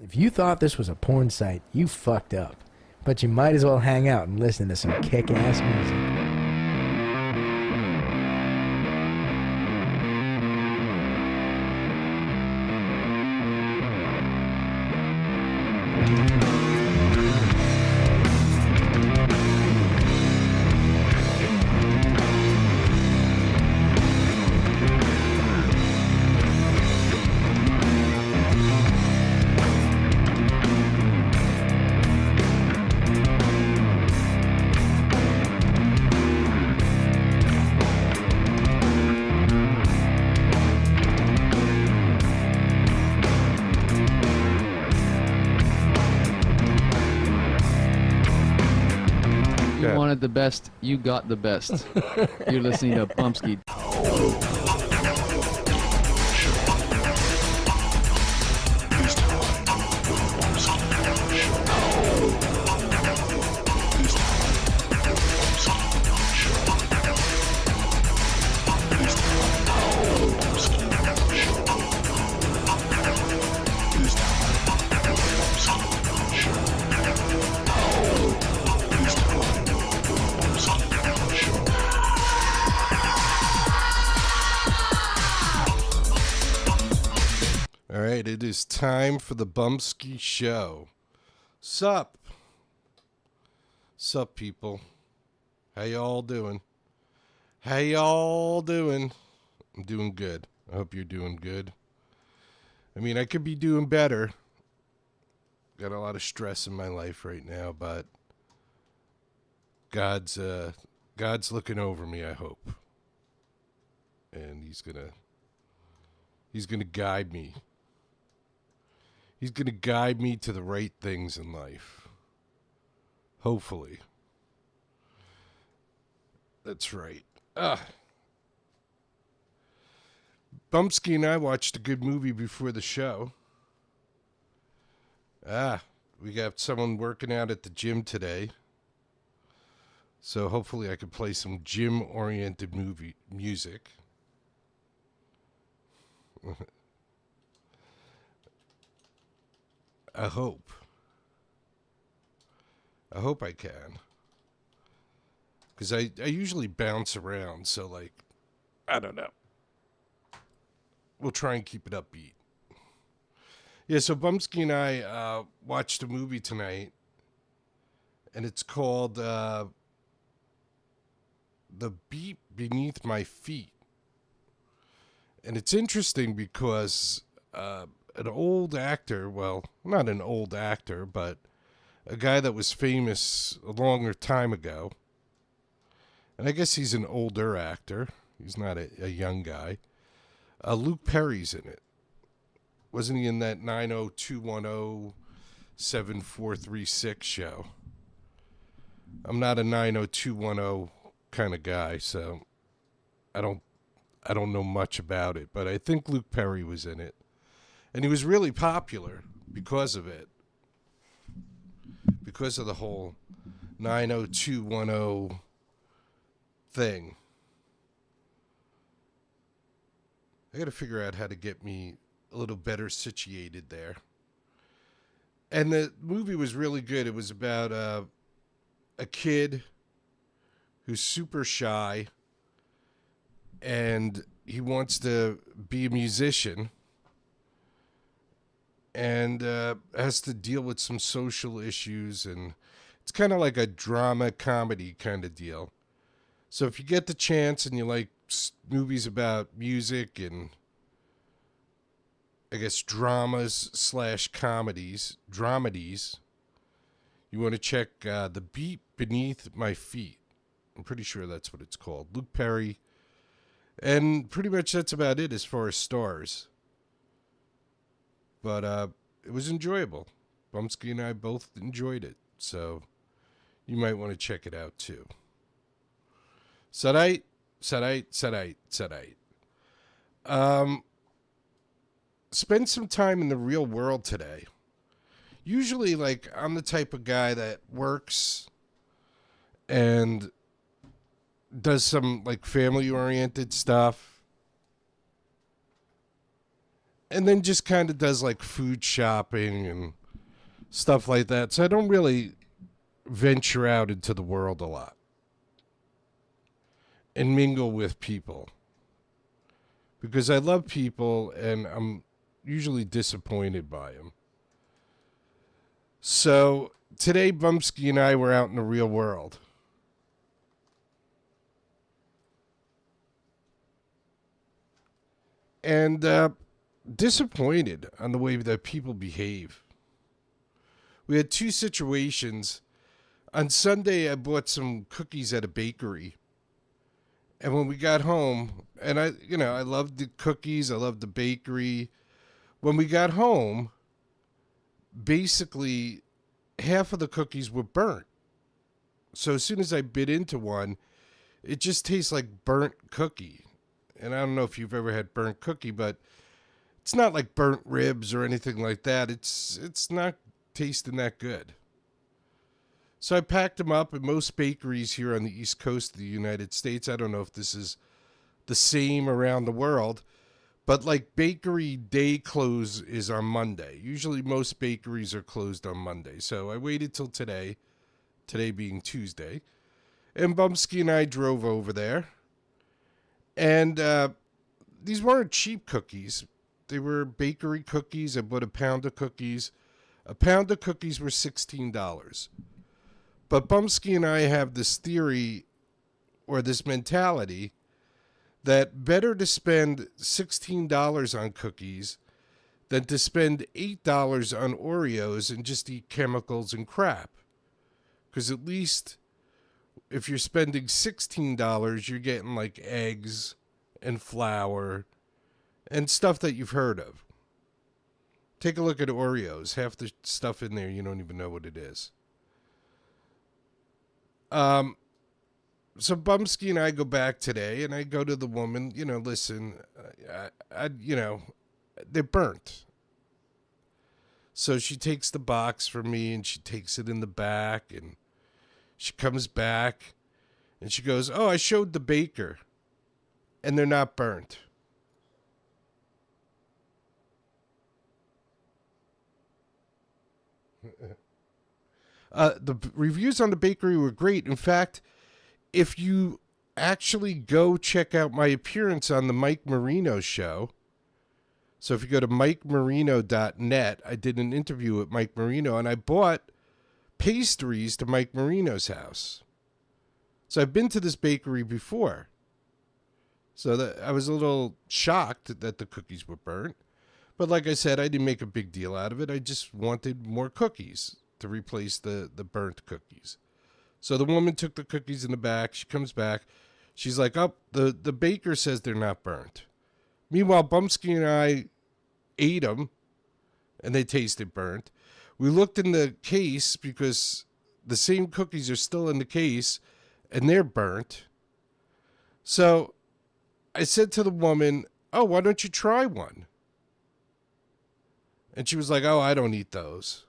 If you thought this was a porn site, you fucked up. But you might as well hang out and listen to some kick-ass music. The best, you got the best. You're listening to Bumpskey. It is time for the Bumpskey Show. Sup? Sup, people? How y'all doing? How y'all doing? I'm doing good. I hope you're doing good. I mean, I could be doing better. Got a lot of stress in my life right now, but God's looking over me, I hope. And he's gonna guide me. He's going to guide me to the right things in life. Hopefully. That's right. Bumpskey and I watched a good movie before the show. We got someone working out at the gym today. So hopefully I can play some gym-oriented music. I hope I can. Because I usually bounce around, so, like, I don't know. We'll try and keep it upbeat. Yeah, so Bumpskey and I watched a movie tonight, and it's called The Beat Beneath My Feet. And it's interesting because an old actor, well, not an old actor, but a guy that was famous a longer time ago. And I guess he's an older actor. He's not a young guy. Luke Perry's in it. Wasn't he in that 90210-7436 show? I'm not a 90210 kind of guy, so I don't know much about it, but I think Luke Perry was in it. And he was really popular because of it. Because of the whole 90210 thing. I got to figure out how to get me a little better situated there. And the movie was really good. It was about a kid who's super shy and he wants to be a musician. And has to deal with some social issues, and it's kind of like a drama comedy kind of deal. So if you get the chance and you like movies about music and I guess dramas / comedies, dramedies, you want to check The Beat Beneath My Feet. I'm pretty sure that's what it's called. Luke Perry. And pretty much that's about it as far as stars. But it was enjoyable. Bumpskey and I both enjoyed it. So you might want to check it out too. Sarai. Spend some time in the real world today. Usually, like, I'm the type of guy that works and does some, like, family-oriented stuff. and then just kind of does like food shopping and stuff like that. So I don't really venture out into the world a lot and mingle with people because I love people and I'm usually disappointed by them. So today, Bumpskey and I were out in the real world. And disappointed on the way that people behave. We had two situations. On Sunday, I bought some cookies at a bakery. And when we got home, and I loved the cookies, I loved the bakery. When we got home, basically half of the cookies were burnt. So as soon as I bit into one, it just tastes like burnt cookie. And I don't know if you've ever had burnt cookie, but it's not like burnt ribs or anything like that. It's not tasting that good. So I packed them up at most bakeries here on the East Coast of the United States. I don't know if this is the same around the world, but like bakery day close is on Monday. Usually most bakeries are closed on Monday. So I waited till today being Tuesday, and Bumpskey and I drove over there. And these weren't cheap cookies. They were bakery cookies. I bought a pound of cookies. A pound of cookies were $16. But Bumpskey and I have this theory or this mentality that better to spend $16 on cookies than to spend $8 on Oreos and just eat chemicals and crap. Because at least if you're spending $16, you're getting like eggs and flour and stuff that you've heard of. Take a look at Oreos. Half the stuff in there, you don't even know what it is. So Bumpskey and I go back today, and I go to the woman, listen, they're burnt. So she takes the box from me, and she takes it in the back, and she comes back, and she goes, oh, I showed the baker, and they're not burnt. The reviews on the bakery were great. In fact, if you actually go check out my appearance on the Mike Marino show, so if you go to MikeMarino.net, I did an interview with Mike Marino, and I bought pastries to Mike Marino's house. So I've been to this bakery before. So I was a little shocked that the cookies were burnt. But like I said, I didn't make a big deal out of it. I just wanted more cookies to replace the burnt cookies. So the woman took the cookies in the back. She comes back. She's like, oh, the baker says they're not burnt. Meanwhile, Bumpskey and I ate them, and they tasted burnt. We looked in the case because the same cookies are still in the case, and they're burnt. So I said to the woman, oh, why don't you try one? And she was like, oh, I don't eat those.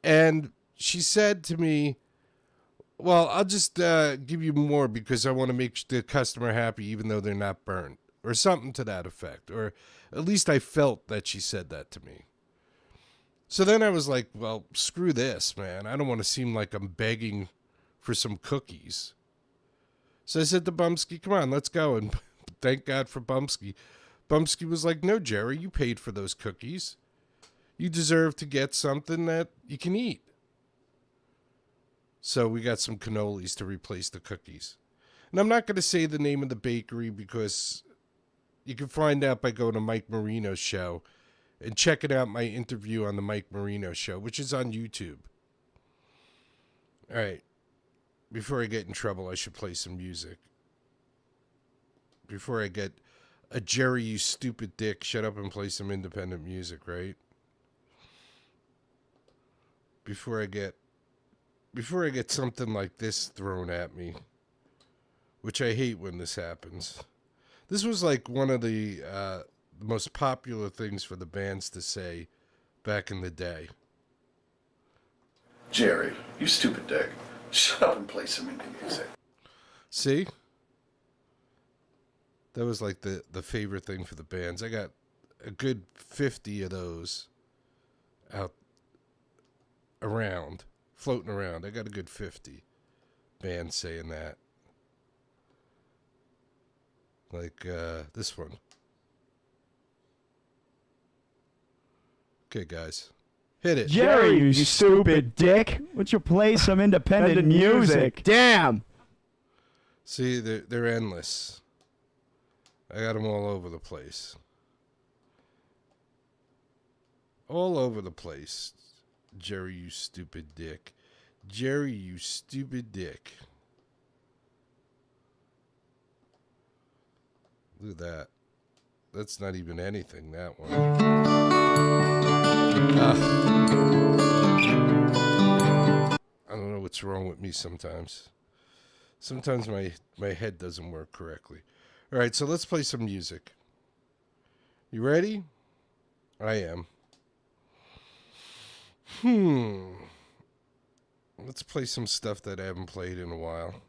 And she said to me, well, I'll just give you more because I want to make the customer happy even though they're not burnt. Or something to that effect. Or at least I felt that she said that to me. So then I was like, well, screw this, man. I don't want to seem like I'm begging for some cookies. So I said to Bumpskey, come on, let's go. And thank God for Bumpskey. Bumpskey was like, no, Jerry, you paid for those cookies. You deserve to get something that you can eat. So we got some cannolis to replace the cookies. And I'm not going to say the name of the bakery because you can find out by going to Mike Marino's show and checking out my interview on the Mike Marino show, which is on YouTube. All right. Before I get in trouble, I should play some music. Before I get a Jerry, you stupid dick, shut up and play some independent music, right? Before I get something like this thrown at me, which I hate when this happens. This was like one of the most popular things for the bands to say back in the day. Jerry, you stupid dick. Shut up and play some indie music. See? That was like the favorite thing for the bands. I got a good 50 of those out around, floating around. I got a good 50 bands saying that. Like this one. Okay, guys. Hit it. Jerry, you stupid dick. Would you play some independent music? Damn. See, they're endless. I got them all over the place. All over the place. Jerry, you stupid dick. Jerry, you stupid dick. Look at that. That's not even anything, that one. I don't know what's wrong with me sometimes. Sometimes my head doesn't work correctly. All right, so let's play some music. You ready? I am. Let's play some stuff that I haven't played in a while.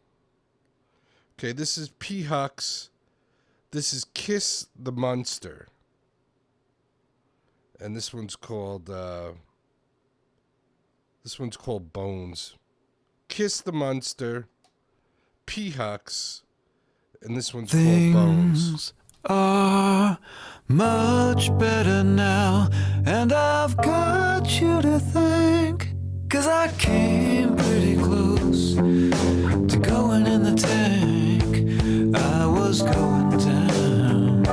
Okay, this is P-Hux. This is Kiss the Monster. And this one's called Bones. Kiss the Monster, P-Hux, and this one's called Bones. Are much better now, and I've got you to thank, 'cause I came pretty close to going in the tank. I was going down.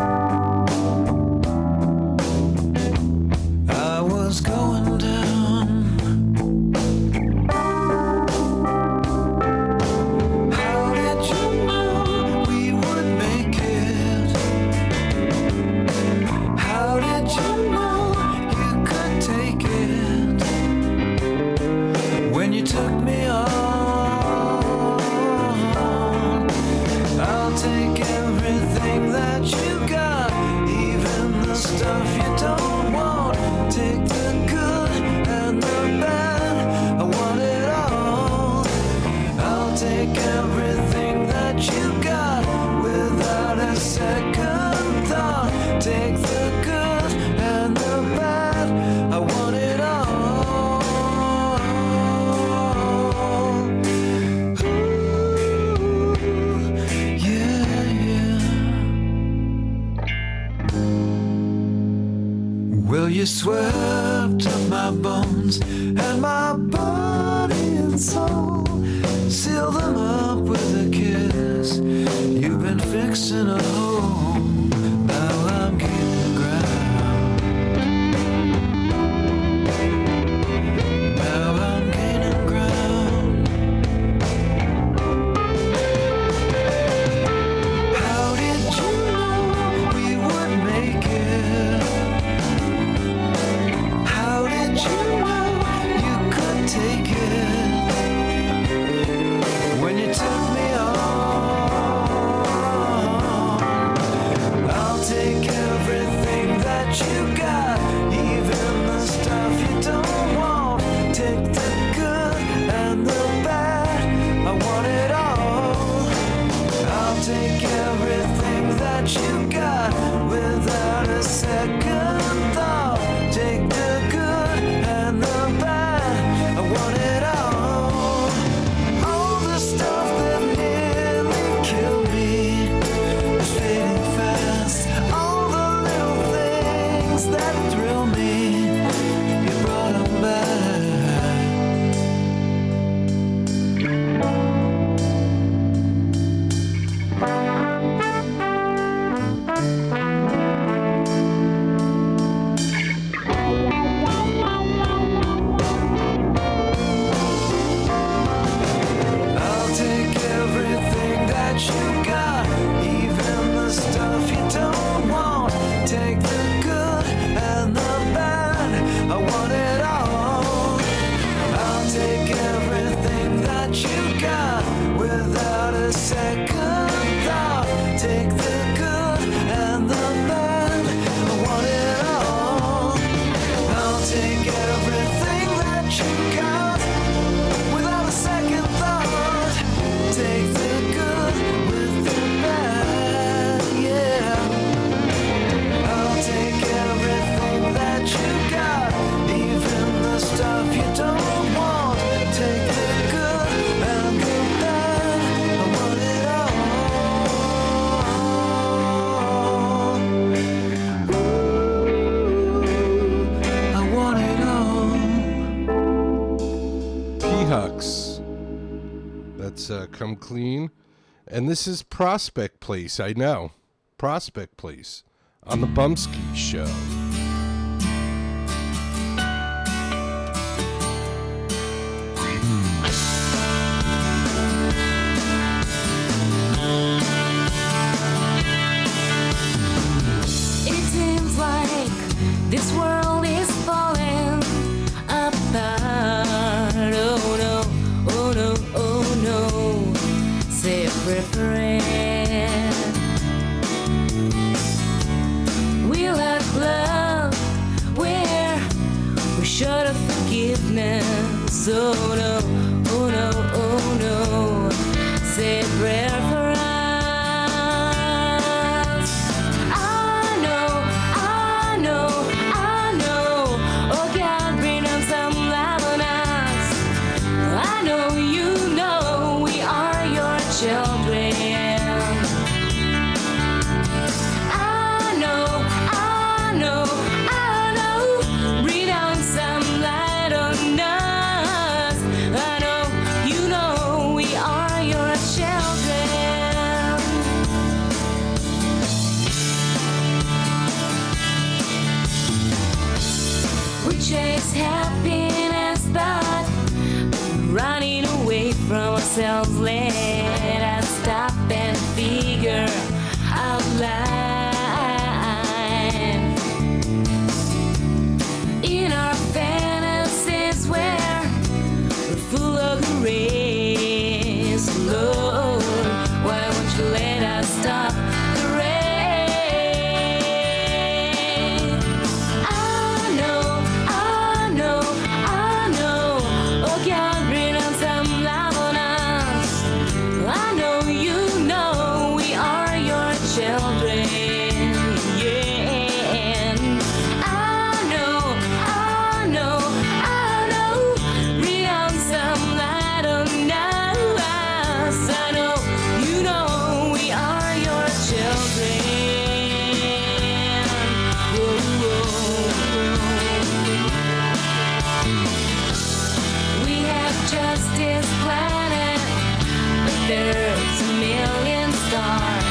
I was going down. How did you know we would make it? How did you know you could take it when you took me on? I'll take everything that you got, even the stuff you don't want. Take the good and the bad, I want it all. I'll take everything that you got without a second thought. Take the good and the bad, I want it all. Ooh, yeah, yeah. Well, you swept up my bones and my body and soul. Seal them up with a kiss. You've been fixing a home. Now I'm gaining ground. Now I'm gaining ground. How did you know we would make it? How did you know you could take it when you took me on? I'll take everything that you got, even the stuff you don't want. Take the good and the bad, I want it all. I'll take everything that you got without a second thought. Take the good and the bad, I want it all. All the stuff that nearly killed me is fading fast. All the little things that thrill me, you brought them back. I'll take everything that you got, even the stuff you don't want. Take the good and the bad, I want it all. I'll take everything that you got without a second thought. Take the good and the bad, I want it all. I'll take everything that you got without a second thought. Take the good with the bad, yeah. Let's come clean. And this is Prospect Place, I know. Prospect Place on the Bumpskey Show. It seems like this world is falling apart. Oh no, oh no, oh no. Say a prayer for it. We lack love where we're short of forgiveness. Oh no, oh no, oh no. Say a prayer for us. I know. Oh God, bring down some love on us. I know you know we are your children. I know. Bring down some light on us. I know you know we are your children. We chase happiness, but running away from ourselves. Let us stop and figure out life. In our fantasies where we're full of the race, Lord, why won't you let us stop the race? I know. Oh God, bring on some love on us. I know you know we are your children. Yeah. I know. Bring on some light on us. I know you know we are your children. We have just this planet, but there's a million stars.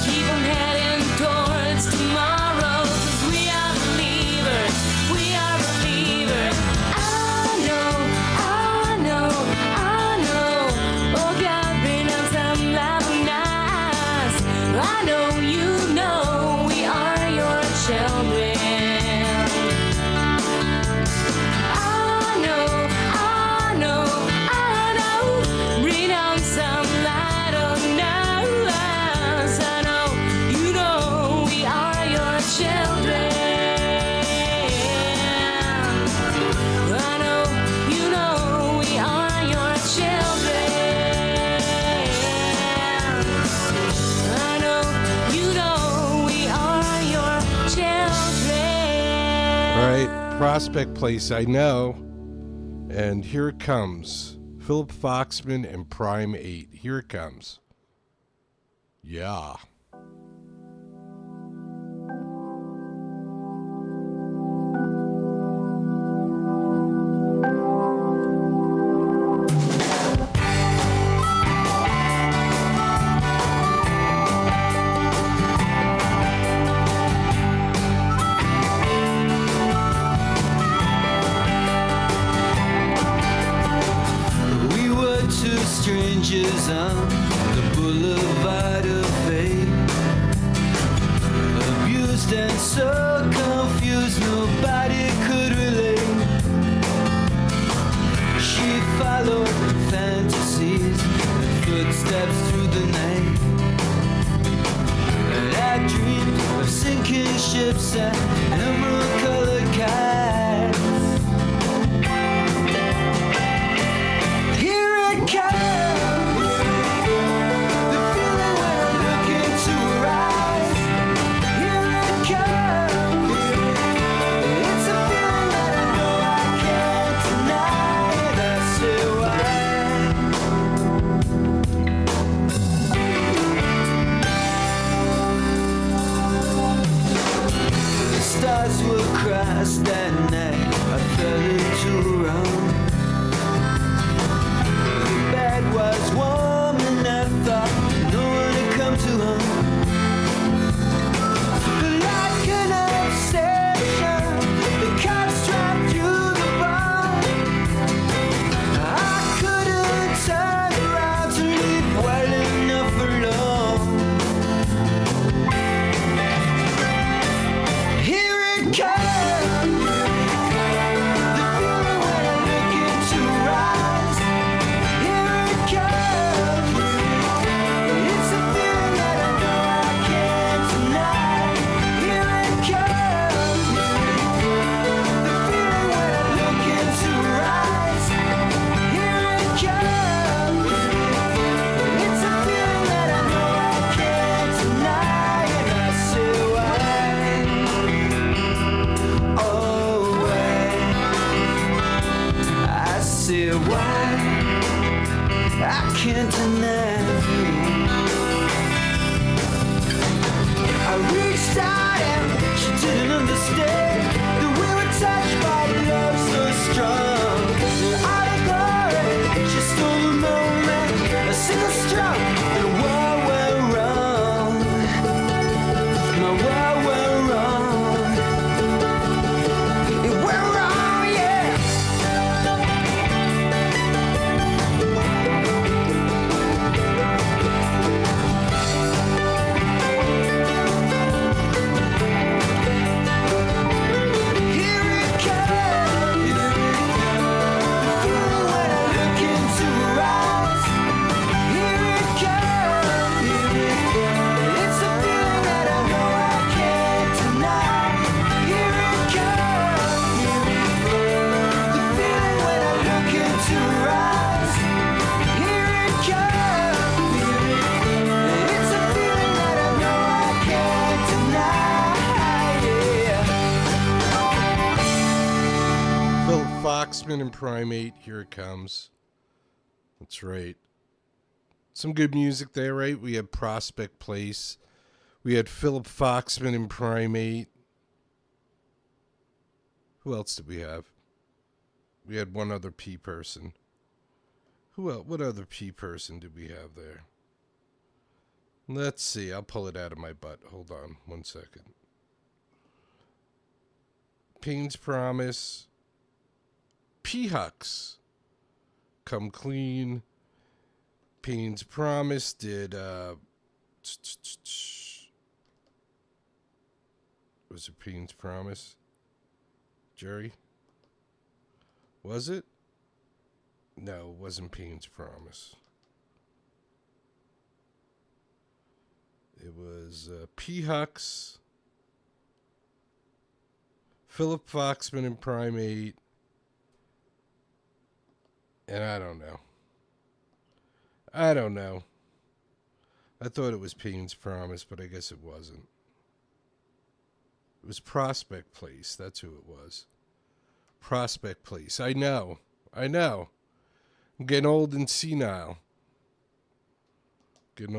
Keep on heading towards tomorrow, 'cause we are believers. I know. Oh God, bring on some love on us. I know you know we are your children. I know. Bring on some light on us. I know you know we are your children. I know you know we are your children. I know you know we are your children. All right, Prospect Place, I know. And here it comes. Philip Foxman and Prime 8. Here it comes. Yeah. We were two strangers on the boulevard of fate, abused and so confused nobody could relate. She followed fantasies and footsteps through the night, and I dreamed of sinking ships and emerald-colored kites. Here it comes, the feeling when I look into her eyes. Here it comes, it's a feeling that I know I can't deny. That's who the stars were crossed that night. I fell into her arms. The bad was warm and I thought no one had come to her. But like an obsession, the cops drive through the bar. I couldn't turn around to leave well enough alone. Here it comes, the feeling when I look into her eyes. Here it comes, it's a feeling that I know I can't deny. Here it comes, the feeling when I look into her eyes. Here it comes, it's a feeling that I know I can't deny. And I say why, oh why, I say why, I can't deny. I reached out and she didn't understand that we were touched by love so strong. Out of glory, she stole the moment, a single stroke, and what went wrong? My what went wrong? It went wrong, yeah. Here it comes, the feeling when I look into her eyes. Here it comes, it's a feeling that I know I can't deny. Here it comes, the feeling when I look into her eyes. Here it comes, it's a feeling that I know I can't deny. Yeah. Phil Foxman and Primate, here it comes. That's right. Some good music there, right? We had Prospect Place. We had Philip Foxman and Primate. Who else did we have? We had one other P person. Who else? What other P person did we have there? Let's see. I'll pull it out of my butt. Hold on 1 second. Payne's Promise. P-Hux. Come Clean. Payne's Promise did, was it Payne's Promise? Jerry? Was it? No, it wasn't Payne's Promise. It was P-Hux, Philip Foxman and Primate, and I don't know. I thought it was Payne's Promise, but I guess it wasn't. It was Prospect Place. That's who it was. Prospect Place. I know. I'm getting old and senile. And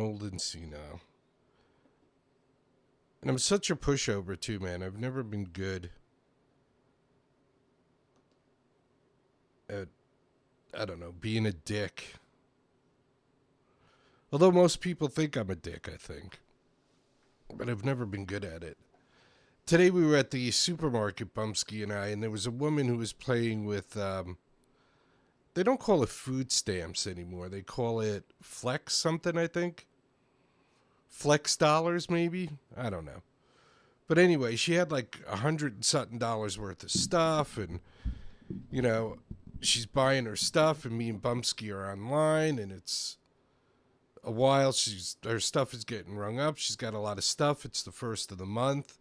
I'm such a pushover, too, man. I've never been good at, I don't know, being a dick. Although most people think I'm a dick, I think. But I've never been good at it. Today we were at the supermarket, Bumpskey and I, and there was a woman who was playing with, they don't call it food stamps anymore. They call it Flex something, I think. Flex dollars, maybe? I don't know. But anyway, she had like $100 and something worth of stuff, and, you know, she's buying her stuff, and me and Bumpskey are online, and it's a while. Her stuff is getting rung up. She's got a lot of stuff. It's the first of the month.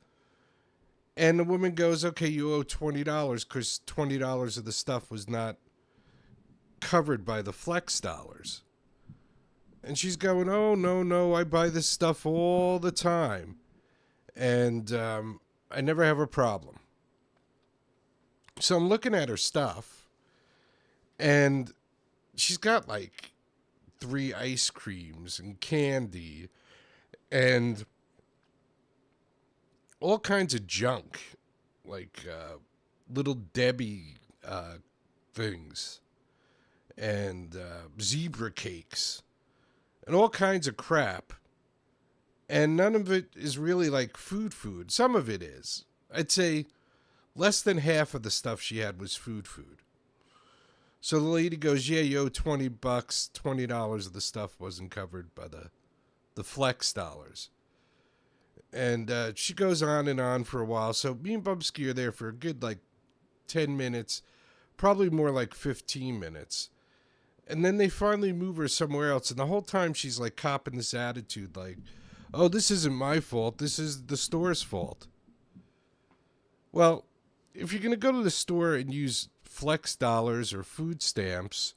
And the woman goes, okay, you owe $20 because $20 of the stuff was not covered by the Flex dollars. And she's going, oh, no, I buy this stuff all the time. And I never have a problem. So I'm looking at her stuff, and she's got like 3 ice creams and candy and all kinds of junk, like Little Debbie things. and zebra cakes and all kinds of crap. And none of it is really like food. Some of it is. I'd say less than half of the stuff she had was food. So the lady goes, yeah, you owe $20. $20 of the stuff wasn't covered by the flex dollars. And she goes on and on for a while. So me and Bumpskey are there for a good, 10 minutes, probably more like 15 minutes. And then they finally move her somewhere else. And the whole time she's, copping this attitude, oh, this isn't my fault. This is the store's fault. Well, if you're going to go to the store and use flex dollars or food stamps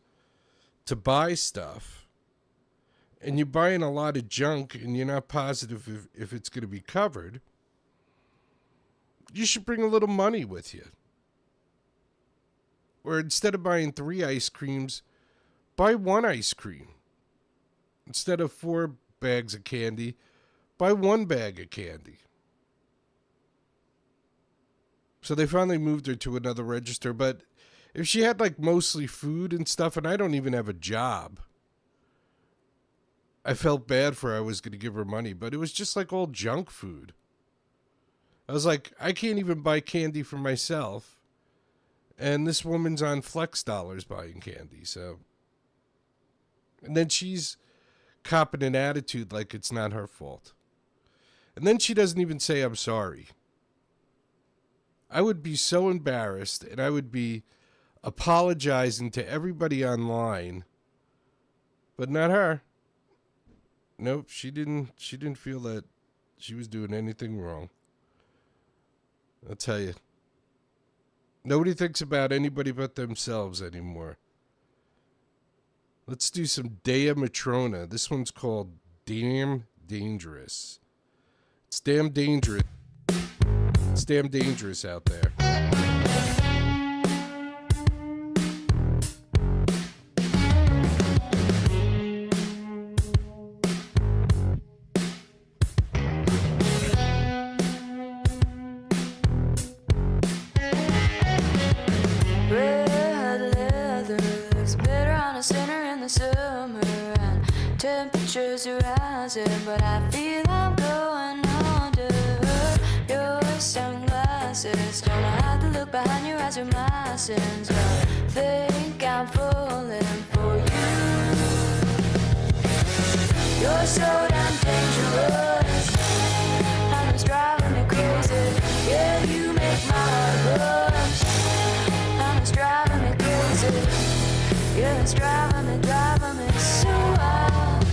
to buy stuff, and you're buying a lot of junk and you're not positive if it's going to be covered, you should bring a little money with you. Or instead of buying 3 ice creams, buy 1 ice cream. Instead of 4 bags of candy, buy 1 bag of candy. So they finally moved her to another register. But if she had mostly food and stuff, and I don't even have a job, I felt bad for her. I was going to give her money, but it was just all junk food. I was like, I can't even buy candy for myself. And this woman's on flex dollars buying candy, so. And then she's copping an attitude like it's not her fault. And then she doesn't even say, I'm sorry. I would be so embarrassed, and I would be apologizing to everybody online, but not her. Nope, she didn't feel that she was doing anything wrong. I'll tell you. Nobody thinks about anybody but themselves anymore. Let's do some Dea Matrona. This one's called Damn Dangerous. It's damn dangerous. It's damn dangerous out there. Red leather looks better on a sinner in the summer, and temperatures are rising, but I feel I'm going under your sunglasses. Don't know how to look behind your eyes with my sins, but think I'm falling for you. You're so damn dangerous, and it's driving me crazy. Yeah, you make my heart rush, and it's driving me crazy. Yeah, it's driving me so wild.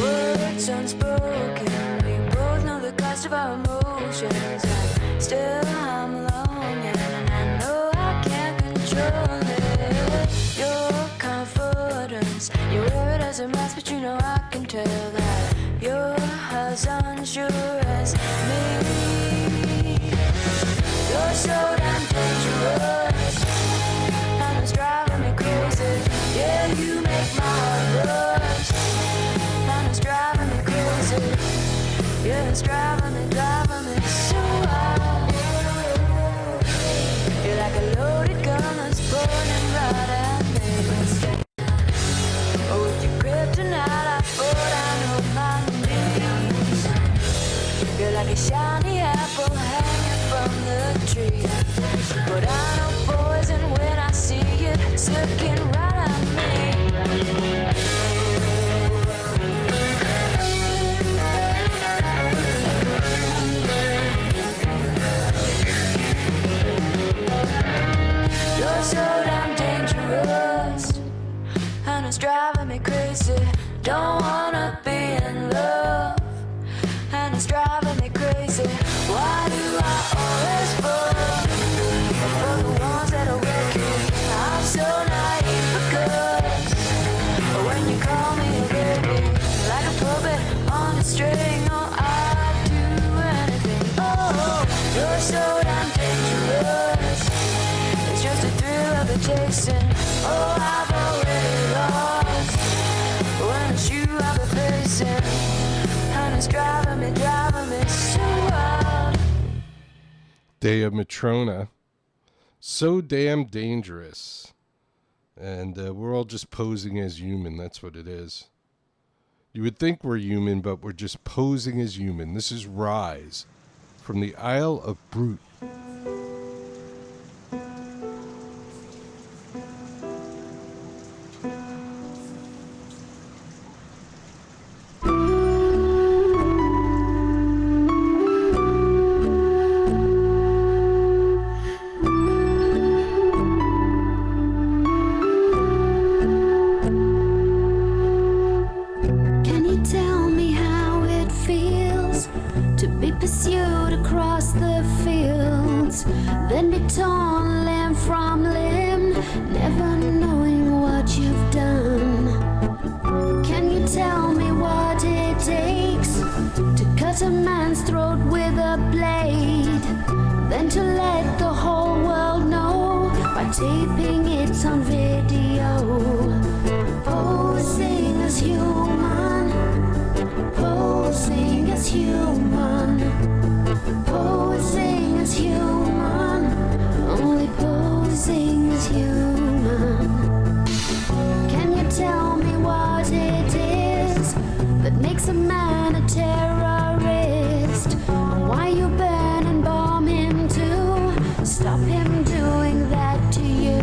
Words unspoken, we both know the cost of our emotions, and still I'm longing, and I know I can't control it. Your confidence, you wear it as a mask, but you know I can tell that you're as unsure as me. You're so damn dangerous, and it's driving me crazy. Yeah, you make my heart rush, and it's driving me crazy. Yeah, it's driving me so wild. You're like a loaded gun that's pointing right at me. Oh, with your kryptonite, I fall down on my knees. You're like a shiny apple hanging from the tree, but I know poison when I see it. It's looking right at me. You're so damn dangerous, and it's driving me crazy. Don't wanna be in love, and it's driving me crazy. Why do I always fall for the ones that are wicked? I'm so naive because when you call me a baby, like a puppet on a string, oh, I'd do anything. Oh, you're so damn dangerous. It's just a thrill of the chasing. Oh, I've already lost when it's you I've been facing. It's driving me so wild. Dea Matrona. So damn dangerous. And we're all just posing as human. That's what it is. You would think we're human, but we're just posing as human. This is Rise from the Isle of Brute. Can you tell me how it feels to be pursued across the fields, then be torn limb from limb, never knowing what you've done? Can you tell me what it takes to cut a man's throat with a blade, then to let the whole world know by taping it on video? Posing as human, posing as human, posing as human, only posing as human. Can you tell me what it is that makes a man a terrorist? And why you burn and bomb him too? Stop him doing that to you.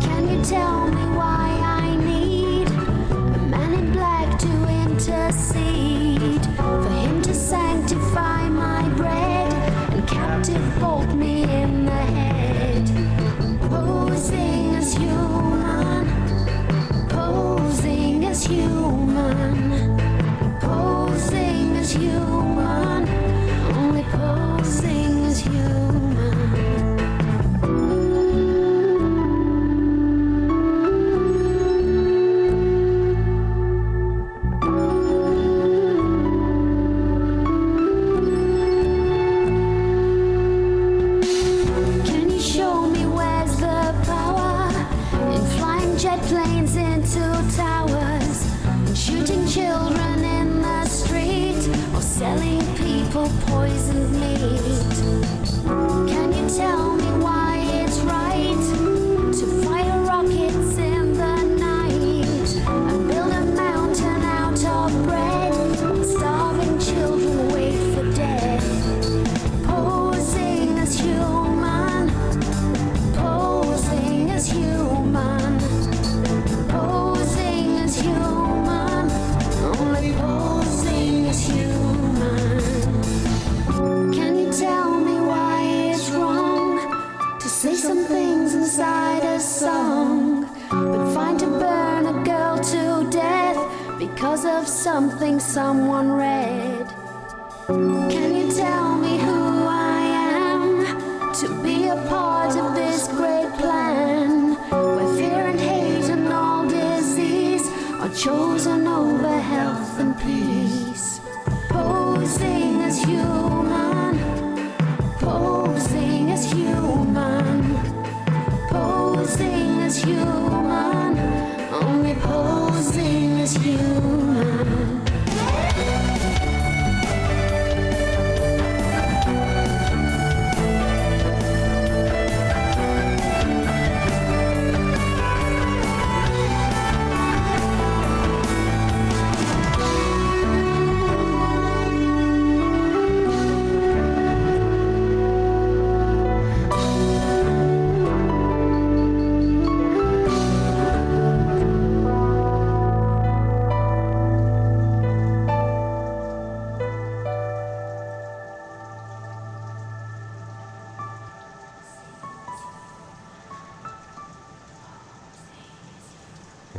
Can you tell me why I need a man in black to intercede, for him to sanctify my bread and captive bolt me in the head? Posing as human, posing as human, posing as human, only posing as human. Can you show me where's the power in flying jet planes into towers, and shooting children in the street, or selling people poisoned meat? Can you tell me why it's right to fire rockets in the night and build a mountain out of bread, while starving children wait for death? Posing as human, posing as human, posing as human, only posing as human. Can you tell me why it's wrong to say some things inside a song, but fine to burn a girl to death because of something someone read? Can you tell me who I am to be a part of this great plan, where fear and hate and all disease are chosen over health and peace? Posing as human, posing as human, posing as human, only posing as human.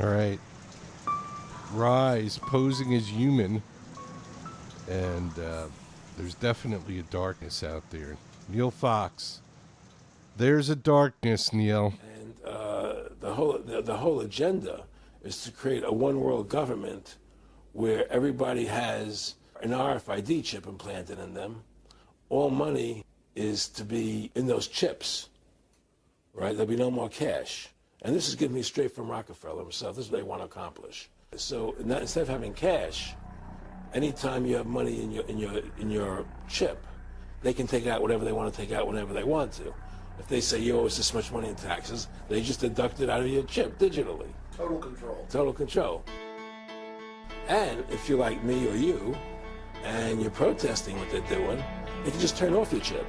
All right. Rise, posing as human. And there's definitely a darkness out there. Neil Fox. There's a darkness, Neil. And the whole agenda is to create a one world government where everybody has an RFID chip implanted in them. All money is to be in those chips, right? There'll be no more cash. And this is giving me straight from Rockefeller himself. This is what they want to accomplish. So instead of having cash, anytime you have money in your chip, they can take out whatever they want to take out whenever they want to. If they say you owe us this much money in taxes, they just deduct it out of your chip digitally. Total control. Total control. And if you're like me or you, and you're protesting what they're doing, they can just turn off your chip.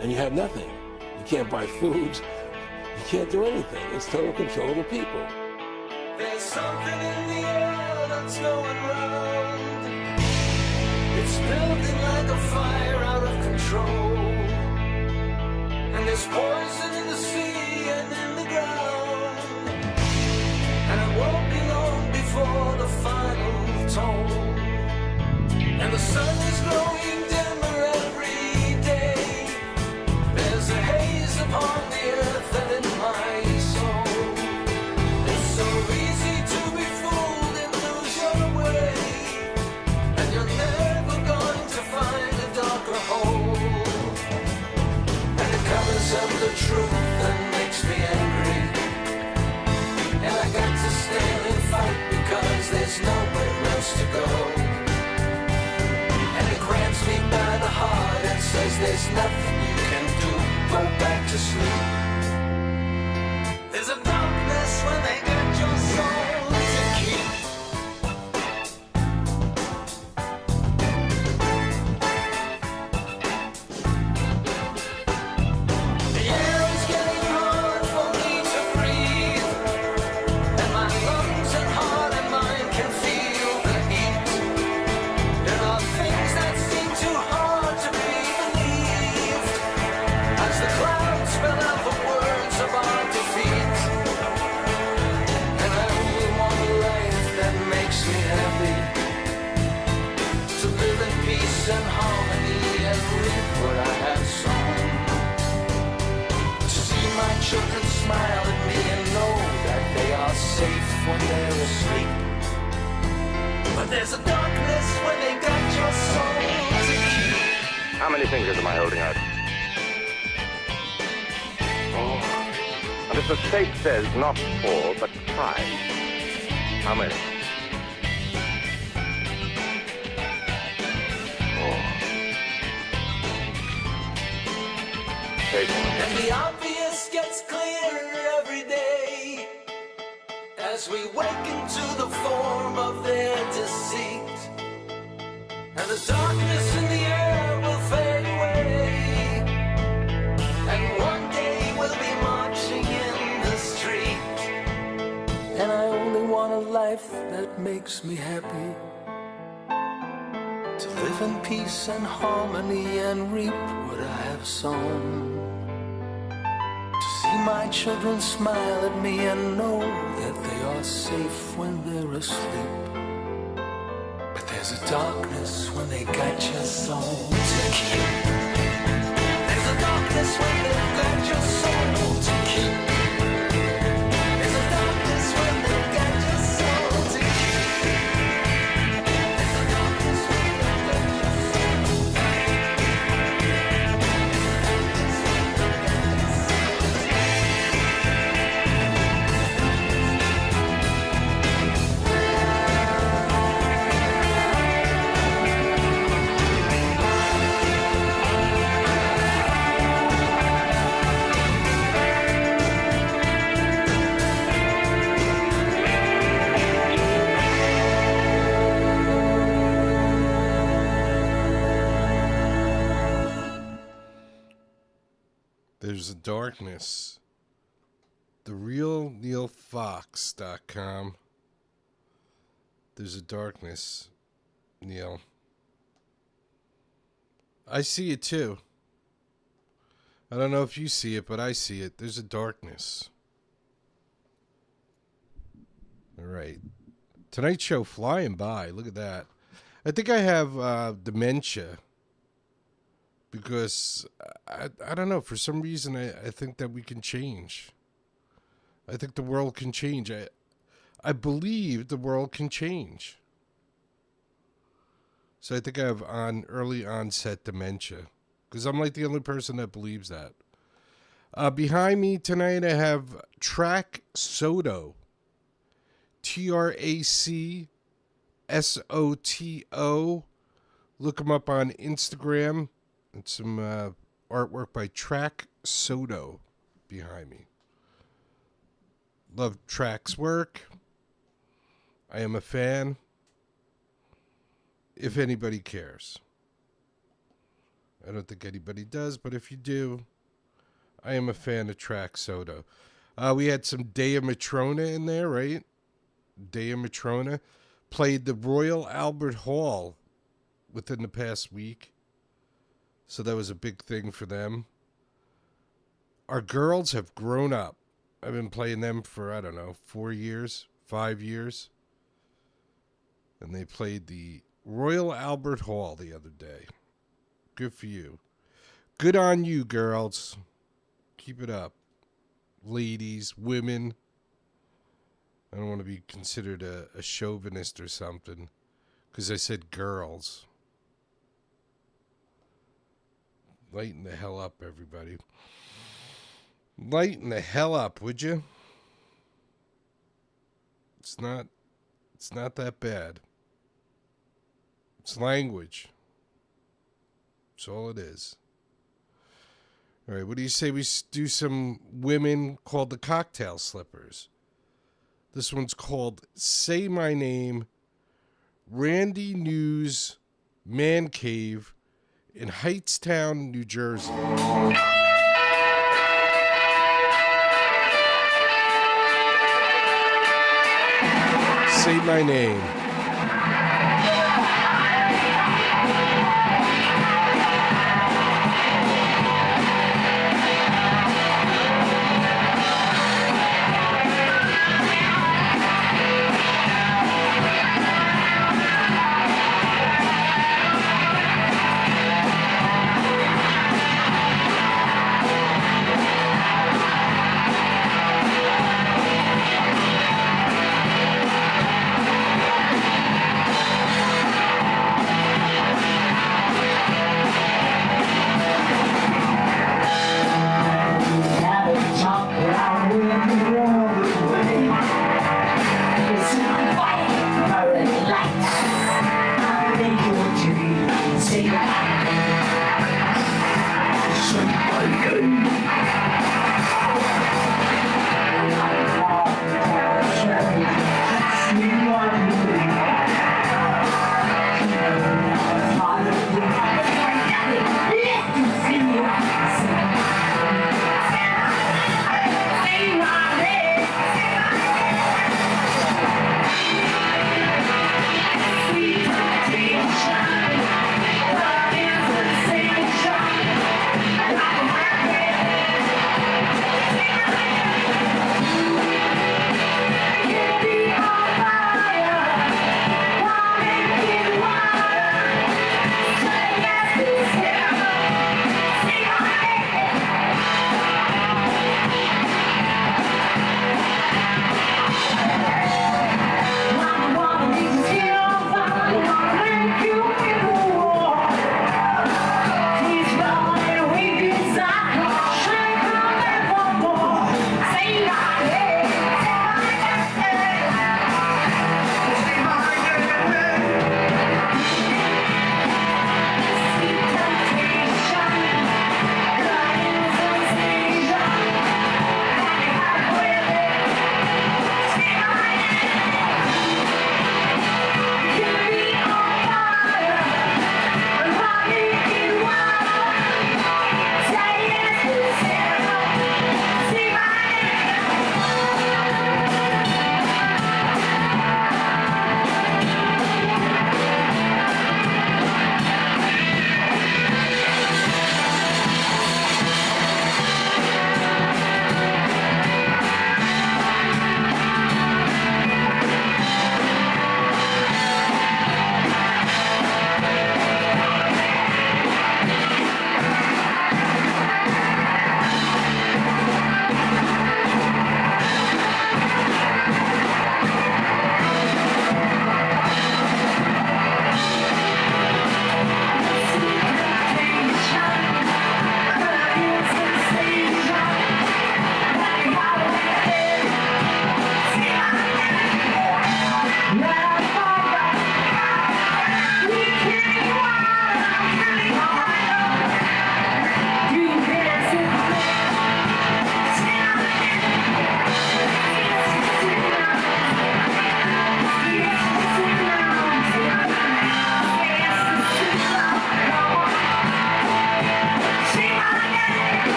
And you have nothing. You can't buy foods. You can't do anything. It's total control of the people. There's something in the air that's going round. It's building like a fire out of control. And there's poison in the sea and in the ground. And it won't be long before the final toll. And the sun is growing dimmer every day. There's a haze upon the earth and in my soul. It's so easy to be fooled and lose your way. And you're never going to find a darker hole. And it covers up the truth and makes me angry. And I got to stand and fight because there's nowhere else to go. And it grabs me by the heart and says there's nothing you can do. Go back to sleep. There's a darkness when they got your soul to keep. The air is getting hard for me to breathe. And my lungs and heart and mind can feel the heat. There are things that seem too hard to be believed. As the clouds spell out the words of our defeat. And I only want a life that makes me happy. To live in peace and harmony and reap what I have sown. To see my children smile at me and know that they are safe when they're asleep. But there's a darkness when they got your soul to keep. How many fingers am I holding out? Oh. And if the tape says not 4, but 5, how many? Oh. And the obvious gets clearer every day as we wake into the form of their deceit. And the darkness in the air will fade away. And one day we'll be marching in the street. And I only want a life that makes me happy. To live in peace and harmony and reap what I have sown. To see my children smile at me and know that they are safe when they're asleep. But there's a darkness when they got your soul to keep. There's a darkness when they've got your soul to keep. There's a darkness when they've got your soul to keep. There's a darkness when they've got your soul to There's a darkness. TheRealNeilFox.com. There's a darkness, Neil. I see it too. I don't know if you see it, but I see it. There's a darkness. All right. Tonight's show flying by. Look at that. I think I have dementia. Because, I don't know, for some reason I think that we can change. I think the world can change. I believe the world can change. So I think I have early onset dementia. Because I'm like the only person that believes that. Behind me tonight I have Track Soto. TRAC SOTO. Look him up on Instagram. And some artwork by Track Soto behind me. Love Track's work. I am a fan. If anybody cares. I don't think anybody does, but if you do, I am a fan of Track Soto. We had some Dea Matrona in there, right? Dea Matrona played the Royal Albert Hall within the past week. So that was a big thing for them. Our girls have grown up. I've been playing them for, 4 years, 5 years. And they played the Royal Albert Hall the other day. Good for you. Good on you, girls. Keep it up. Ladies, women. I don't want to be considered a chauvinist or something because I said girls. Lighten the hell up, everybody. Lighten the hell up, would you? It's not that bad. It's language. That's all it is. All right, what do you say we do some women called the Cocktail Slippers? This one's called Say My Name, Randy News Man Cave in Hightstown, New Jersey. Say My Name.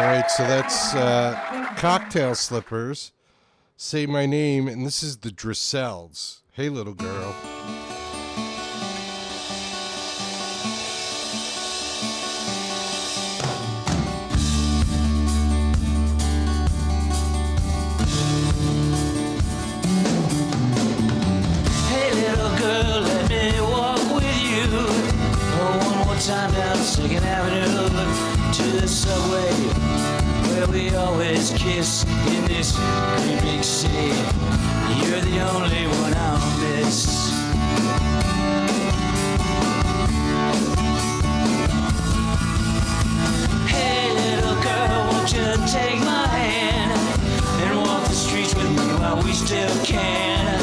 All right, so that's Cocktail Slippers, Say My Name, and this is the Drissells. Hey, little girl. Hey little girl, let me walk with you. Oh, one more time down 2nd Avenue to the subway where we always kiss in this great big city. You're the only one I'll miss. Hey little girl, won't you take my hand and walk the streets with me while we still can?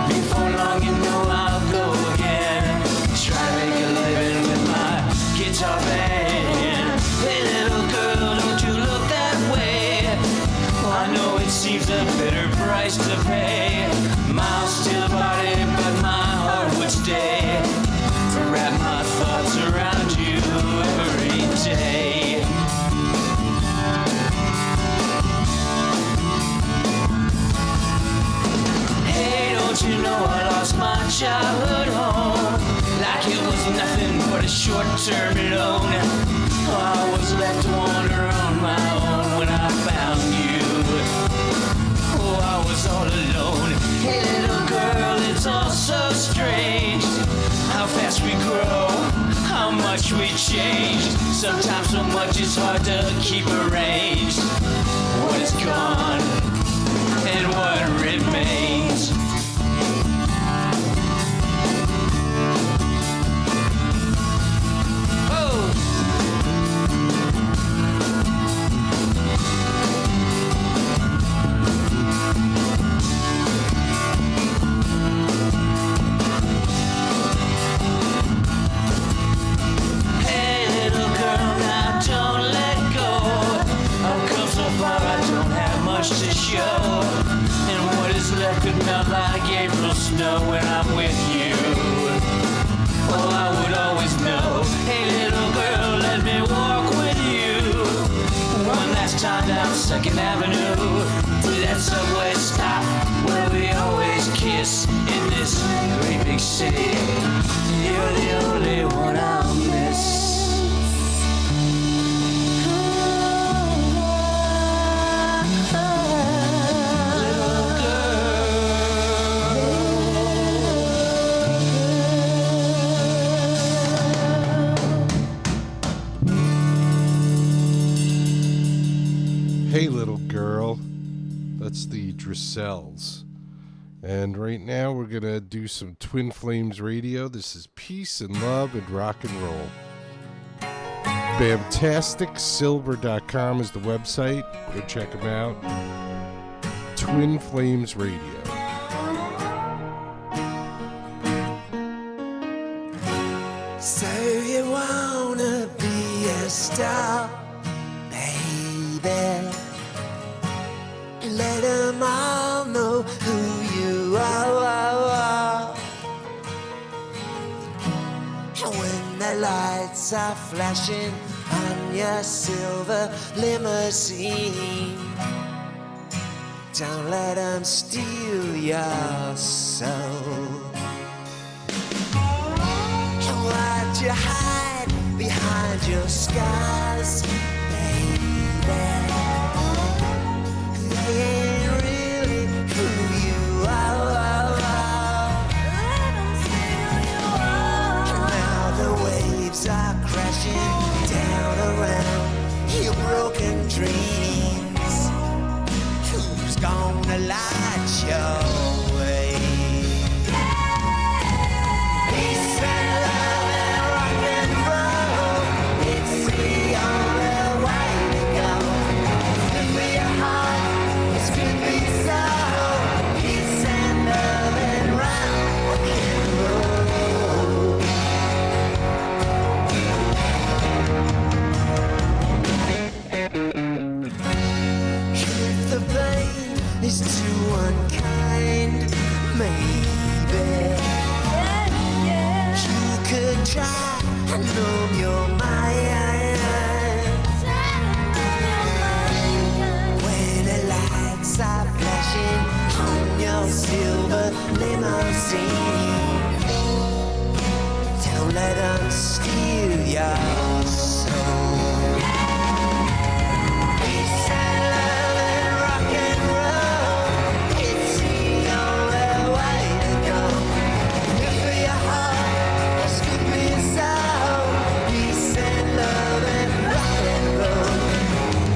Before long, you know I'll go again. Try to make a living with my guitar band. Hey, little girl, don't you look that way. Oh, I know it seems a bitter price to pay. Miles still body, but my heart would stay. To wrap my thoughts around you every day. Don't you know I lost my childhood home like it was nothing but a short-term loan. I was left to wander on my own when I found you. Oh, I was all alone. Hey, little girl, it's all so strange how fast we grow, how much we change. Sometimes so much is hard to keep arranged. What is gone and what remains? To show, and what is left could melt like April snow when I'm with you. Oh, I would always know. Hey, little girl, let me walk with you. One last time down 2nd Avenue to that subway stop where we always kiss in this great big city. You're the only one I'll miss. Hey, little girl. That's the Drissells. And right now we're going to do some Twin Flames radio. This is Peace and Love and Rock and Roll. BamtasticSilver.com is the website. Go check them out. Twin Flames Radio. So you wanna be a star, baby? Let them all know who you are. And when the lights are flashing on your silver limousine, don't let them steal your soul. Why'd you hide behind your scars, baby? They ain't really who you are. Now the waves are crashing down around your broken dreams. Who's gonna light your way? Peace and love and rock and roll, it's the only way to go. It's good for your heart, it's good for your soul. Peace and love and rock and roll. If the pain is too unkind, maybe you could try and numb your mind. scene. Don't let them steal your soul. Peace and love and rock and roll. It's the only way to go. Good for your heart, it's good for your soul. Peace and love and rock and roll.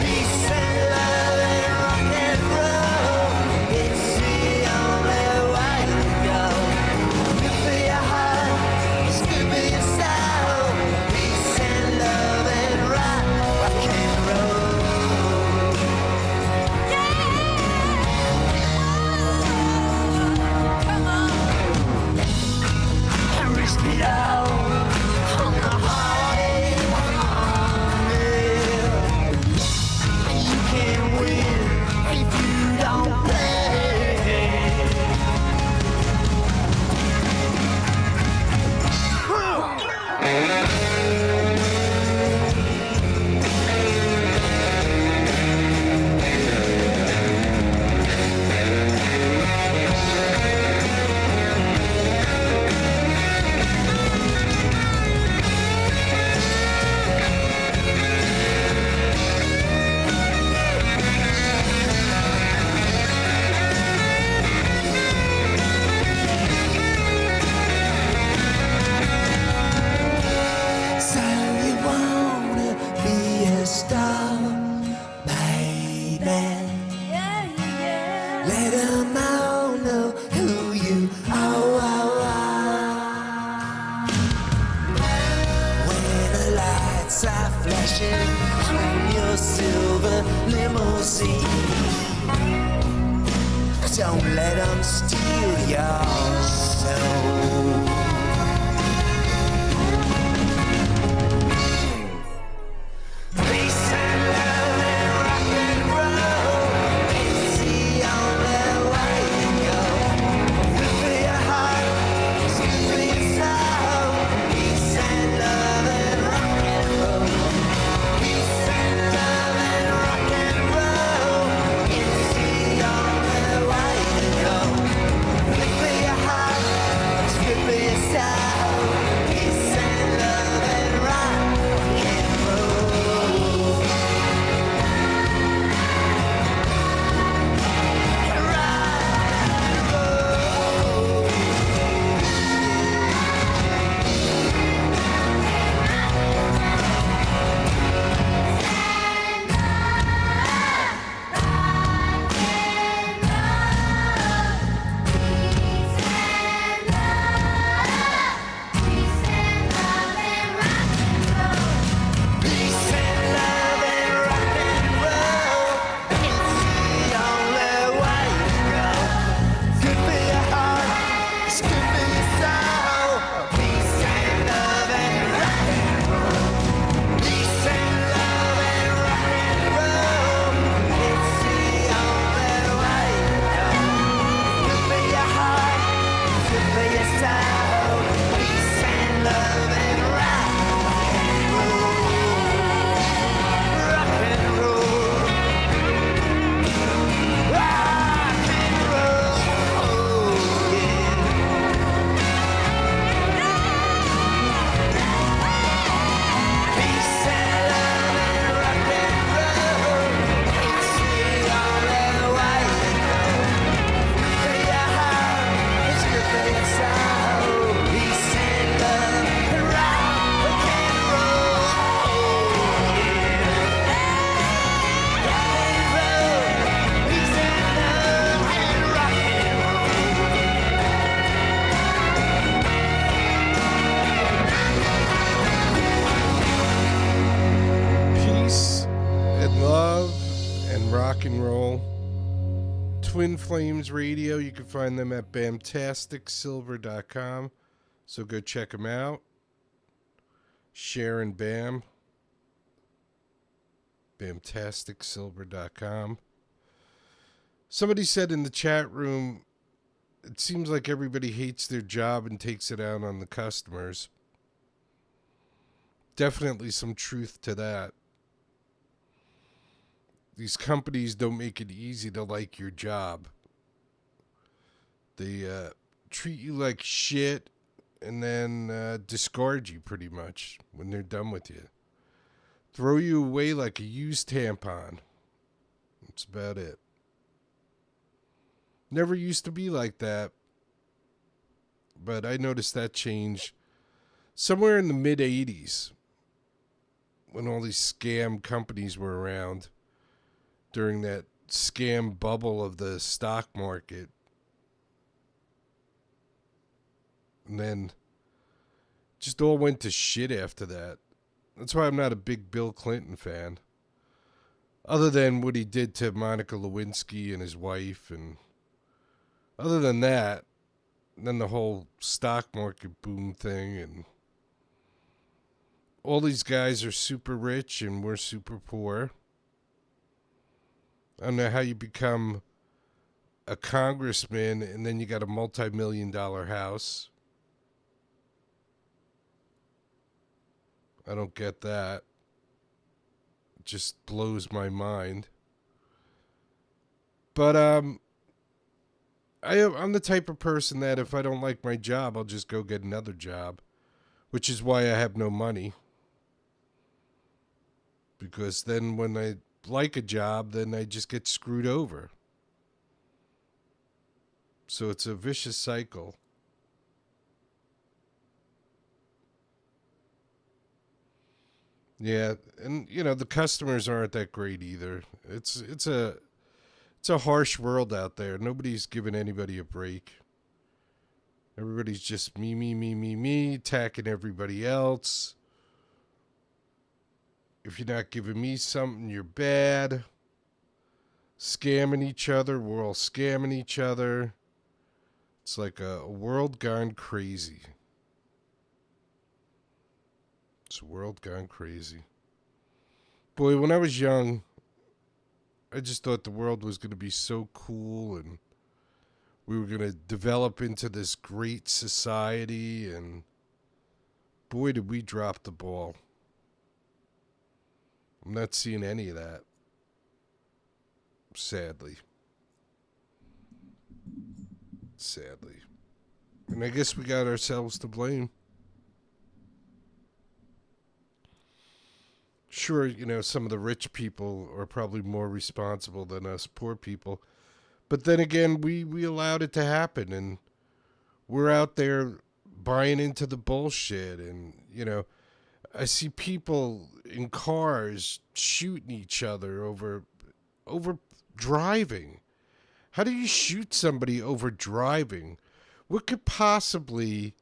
Peace and love and rock and roll. It's the only way to go. Good for your heart, it's good for your soul. Peace and love and rock and roll. Come on, and risk it all on the heartache. You can't win if you don't play. So you wanna be a star, baby? Let 'em all know who you are. When the lights are flashing on your silver limousine, don't let 'em steal your soul. Peace and love and rock and roll. It's the only way to go. Good for your heart, it's good for your soul. Peace and love and rock and roll. Peace and love and rock and roll. It's the only way to go. Good for your heart, it's good for your soul. Peace and love and rock and roll. Peace and love and rock and roll. It's the only way to go. Good for your heart, it's good for your soul. Peace and love and rock and roll. Peace and love and rock and roll. It's the only way to go. Good for your heart, it's good for your soul. Peace and love and rock and roll. Rock and roll. Rock and roll. Yeah. Peace and love and rock and roll. It's the only way to go. Good for your heart, it's good for your soul. Peace and love and rock and roll. Yeah. Rock and roll. Peace and love and rock and roll. Peace and love and rock and roll. Twin Flames Radio. You can find them at bamtasticsilver.com. So go check them out. Sharon Bam. Bamtasticsilver.com. Somebody said in the chat room, it seems like everybody hates their job and takes it out on the customers. Definitely some truth to that. These companies don't make it easy to like your job. They treat you like shit and then discard you pretty much when they're done with you. Throw you away like a used tampon. That's about it. Never used to be like that. But I noticed that change somewhere in the mid-'80s when all these scam companies were around during that scam bubble of the stock market. And then just all went to shit after that. That's why I'm not a big Bill Clinton fan. Other than what he did to Monica Lewinsky and his wife. And other than that, then the whole stock market boom thing. And all these guys are super rich and we're super poor. I don't know how you become a congressman and then you got a multi-million-dollar house. I don't get that. It just blows my mind. But I'm the type of person that if I don't like my job, I'll just go get another job, which is why I have no money. Because then when I like a job, then I just get screwed over. So it's a vicious cycle. Yeah, and you know the customers aren't that great either. It's a harsh world out there. Nobody's giving anybody a break. Everybody's just me, attacking everybody else. If you're not giving me something, you're bad. Scamming each other, we're all scamming each other. It's like a world gone crazy. It's a world gone crazy. Boy, when I was young, I just thought the world was going to be so cool and we were going to develop into this great society, and boy, did we drop the ball. I'm not seeing any of that, sadly. Sadly. And I guess we got ourselves to blame. Sure, you know, some of the rich people are probably more responsible than us poor people. But then again, we allowed it to happen, and we're out there buying into the bullshit. And, you know, I see people in cars shooting each other over driving. How do you shoot somebody over driving? What could possibly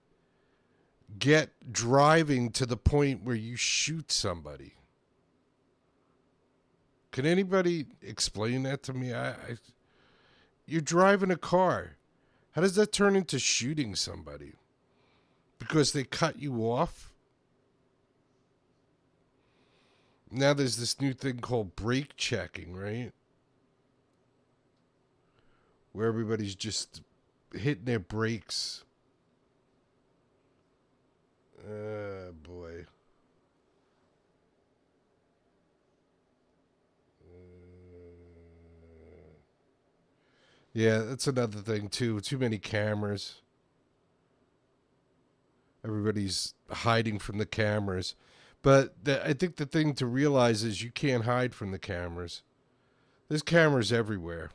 get driving to the point where you shoot somebody? Can anybody explain that to me? You're driving a car. How does that turn into shooting somebody? Because they cut you off? Now there's this new thing called brake checking, right? Where everybody's just hitting their brakes. Boy. Yeah, that's another thing, too. Too many cameras. Everybody's hiding from the cameras. But I think the thing to realize is you can't hide from the cameras. There's cameras everywhere.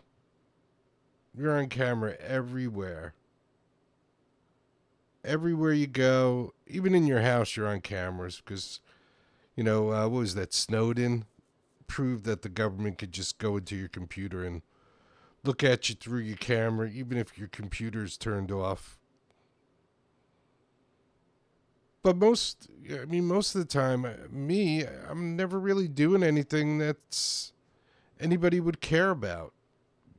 You're on camera everywhere. Everywhere you go, even in your house, you're on cameras. Because, you know, what was that, Snowden? Proved that the government could just go into your computer and look at you through your camera, even if your computer's turned off. But most of the time, I'm never really doing anything that's anybody would care about.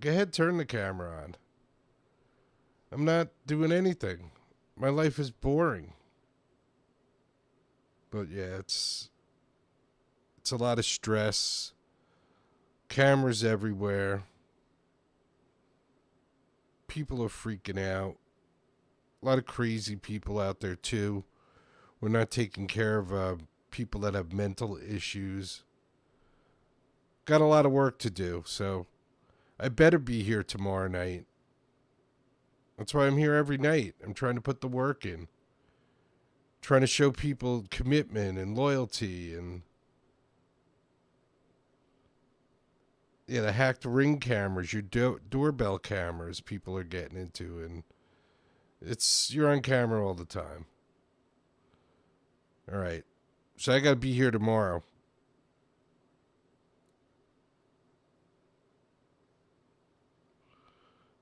Go ahead, turn the camera on. I'm not doing anything. My life is boring. But yeah, it's a lot of stress. Cameras everywhere. People are freaking out. A lot of crazy people out there too. We're not taking care of people that have mental issues. Got a lot of work to do, so I better be here tomorrow night. That's why I'm here every night. I'm trying to put the work in. Trying to show people commitment and loyalty and the hacked Ring cameras, your doorbell cameras people are getting into, and you're on camera all the time. All right. So I got to be here tomorrow.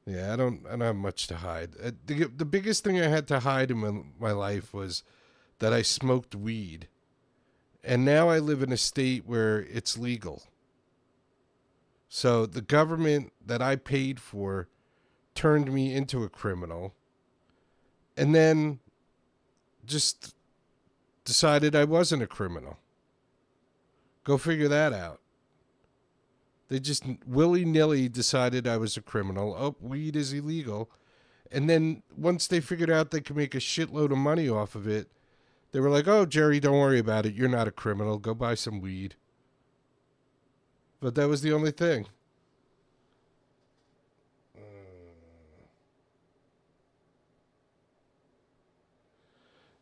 Yeah, I don't have much to hide. The biggest thing I had to hide in my life was that I smoked weed. And now I live in a state where it's legal. So the government that I paid for turned me into a criminal and then just decided I wasn't a criminal. Go figure that out. They just willy-nilly decided I was a criminal. Oh, weed is illegal. And then once they figured out they could make a shitload of money off of it, they were like, oh, Jerry, don't worry about it. You're not a criminal. Go buy some weed. But that was the only thing.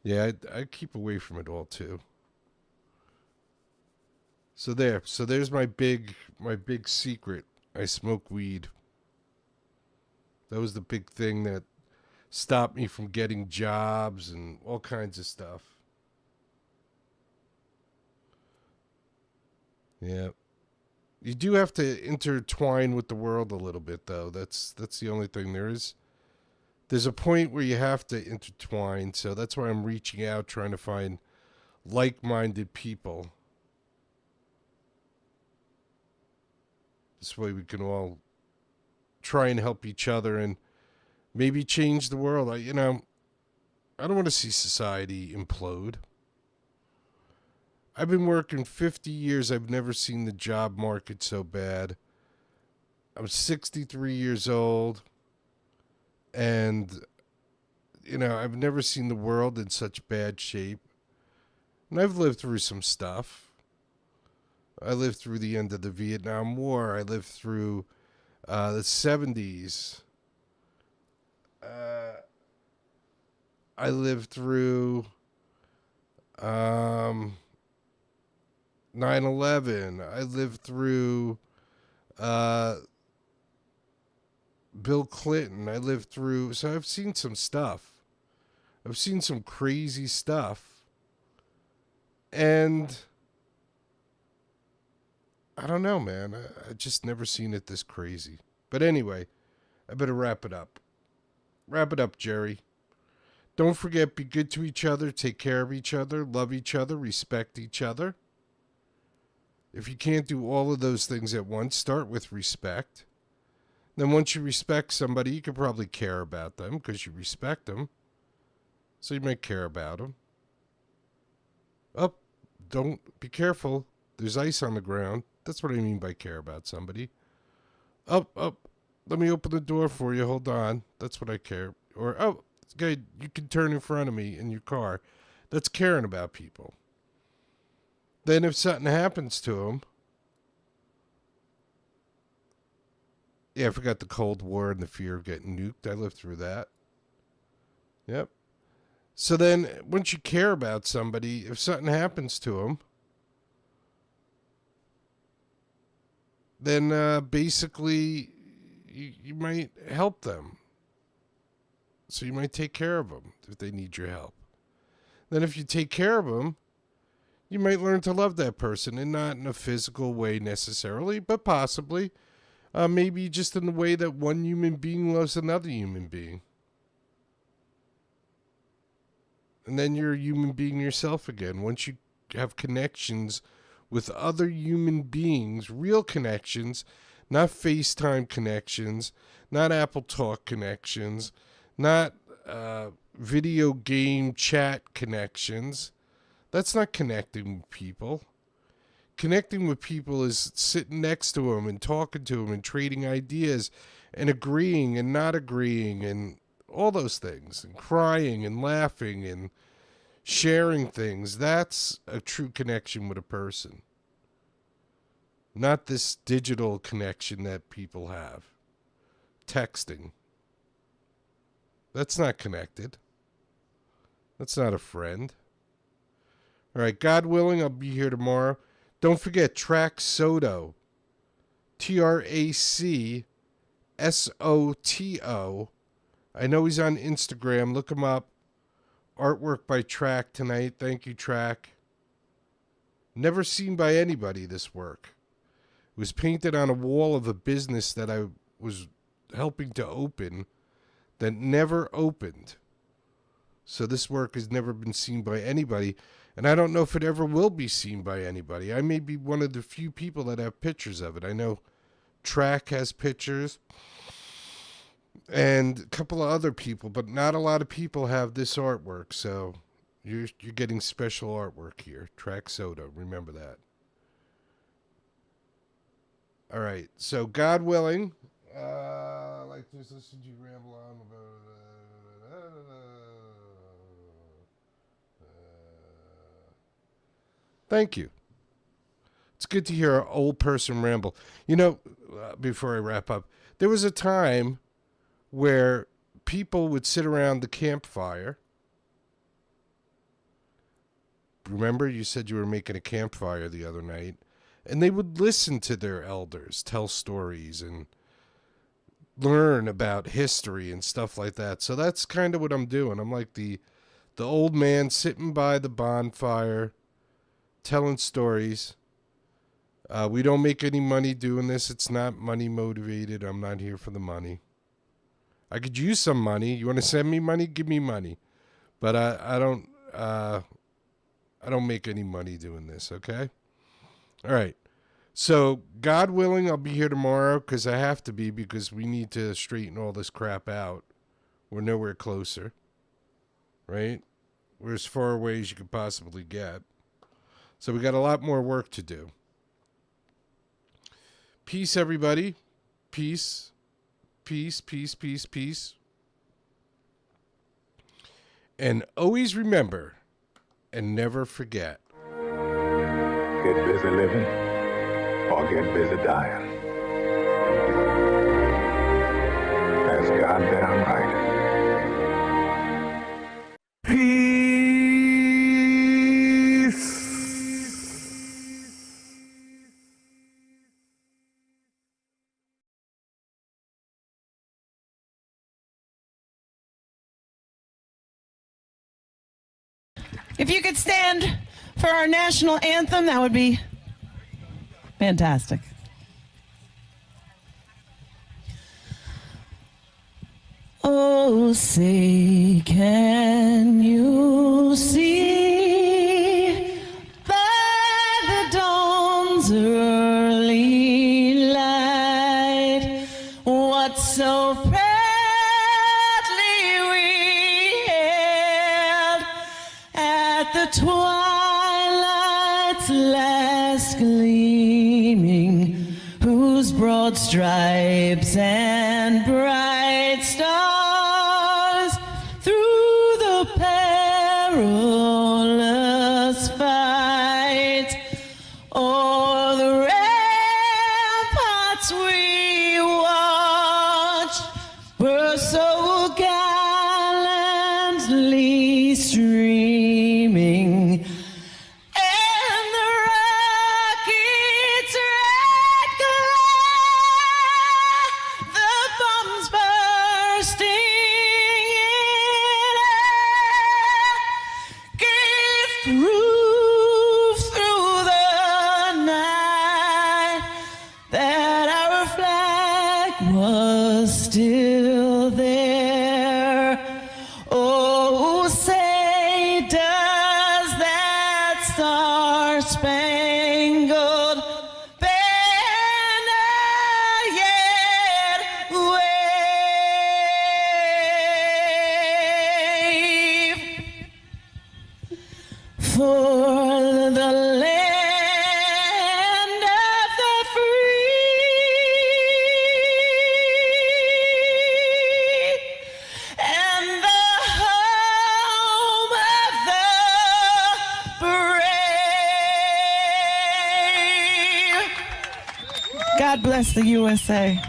Yeah, I keep away from it all, too. So there's my big secret. I smoke weed. That was the big thing that stopped me from getting jobs and all kinds of stuff. Yeah. You do have to intertwine with the world a little bit, though. That's the only thing. There's a point where you have to intertwine, so that's why I'm reaching out, trying to find like-minded people. This way we can all try and help each other and maybe change the world. I don't want to see society implode. I've been working 50 years. I've never seen the job market so bad. I'm 63 years old. And, I've never seen the world in such bad shape. And I've lived through some stuff. I lived through the end of the Vietnam War. I lived through the 70s. I lived through 9/11. I lived through Bill Clinton. I lived through... So I've seen some stuff. I've seen some crazy stuff. And... I don't know, man. I just never seen it this crazy. But anyway, I better wrap it up. Wrap it up, Jerry. Don't forget, be good to each other, take care of each other, love each other, respect each other. If you can't do all of those things at once, start with respect. Then once you respect somebody, you can probably care about them because you respect them. So you might care about them. Don't be careful. There's ice on the ground. That's what I mean by care about somebody. Up. Let me open the door for you. Hold on. That's what I care. Or, okay, you can turn in front of me in your car. That's caring about people. Then if something happens to them... Yeah, I forgot the Cold War and the fear of getting nuked. I lived through that. Yep. So then, once you care about somebody, if something happens to them... then basically you might help them. So you might take care of them if they need your help. Then if you take care of them, you might learn to love that person, and not in a physical way necessarily, but possibly maybe just in the way that one human being loves another human being. And then you're a human being yourself again. Once you have connections with other human beings, real connections, not FaceTime connections, not Apple Talk connections, not video game chat connections. That's not connecting with people. Connecting with people is sitting next to them and talking to them and trading ideas and agreeing and not agreeing and all those things, and crying and laughing and sharing things. That's a true connection with a person. Not this digital connection that people have. Texting. That's not connected. That's not a friend. All right, God willing, I'll be here tomorrow. Don't forget, Track Soto. TRACSOTO. I know he's on Instagram. Look him up. Artwork by Track tonight. Thank you, Track. Never seen by anybody, this work. It was painted on a wall of a business that I was helping to open that never opened. So this work has never been seen by anybody, and I don't know if it ever will be seen by anybody. I may be one of the few people that have pictures of it. I know Track has pictures and a couple of other people, but not a lot of people have this artwork, so you're getting special artwork here. Track Soda, remember that. All right, so God willing, like this, listen to you ramble on. Thank you. It's good to hear an old person ramble. You know, before I wrap up, there was a time where people would sit around the campfire. Remember, you said you were making a campfire the other night, and they would listen to their elders tell stories and learn about history and stuff like that. So that's kind of what I'm doing. I'm like the old man sitting by the bonfire telling stories. We don't make any money doing this. It's not money motivated. I'm not here for the money. I could use some money. You want to send me money? Give me money. But I don't make any money doing this, okay? All right. So, God willing, I'll be here tomorrow because I have to be, because we need to straighten all this crap out. We're nowhere closer, right? We're as far away as you could possibly get. So we got a lot more work to do. Peace, everybody. Peace. Peace, peace, peace, peace. And always remember and never forget. Get busy living or get busy dying. That's goddamn right. If you could stand for our national anthem, that would be fantastic. Oh, say, can you see by the dawn's early light what so proudly we hailed at the twilight's last gleaming, whose broad stripes and bright stars through the perilous fight o'er the ramparts we watched were so gallantly streaming. And the rocket's red glare, the bombs bursting in air, gave proof through the night that our flag was still there. Oh, say, does that star-spangled banner yet wave for the land of the free and the home of the brave? God bless the USA.